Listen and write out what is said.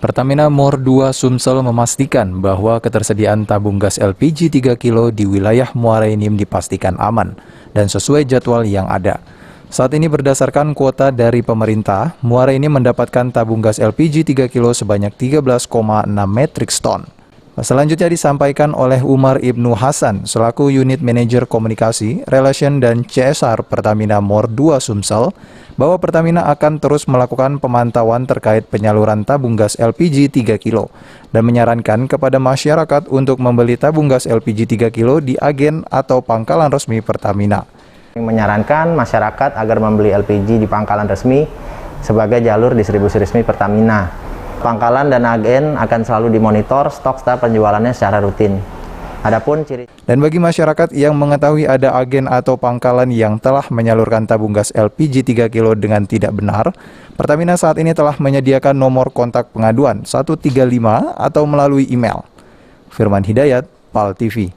Pertamina Mor 2 Sumsel memastikan bahwa ketersediaan tabung gas LPG 3 kilo di wilayah Muara Enim dipastikan aman dan sesuai jadwal yang ada. Saat ini berdasarkan kuota dari pemerintah, Muara Enim mendapatkan tabung gas LPG 3 kilo sebanyak 13,6 metrik ton. Selanjutnya disampaikan oleh Umar Ibnu Hasan selaku Unit Manajer Komunikasi, Relation dan CSR Pertamina Mor 2 Sumsel bahwa Pertamina akan terus melakukan pemantauan terkait penyaluran tabung gas LPG 3 kilo dan menyarankan kepada masyarakat untuk membeli tabung gas LPG 3 kilo di agen atau pangkalan resmi Pertamina. Menyarankan masyarakat agar membeli LPG di pangkalan resmi sebagai jalur distribusi resmi Pertamina. Pangkalan dan agen akan selalu dimonitor stok penjualannya secara rutin. Dan bagi masyarakat yang mengetahui ada agen atau pangkalan yang telah menyalurkan tabung gas LPG 3 kilo dengan tidak benar, Pertamina saat ini telah menyediakan nomor kontak pengaduan 135 atau melalui email. Firman Hidayat, PAL TV.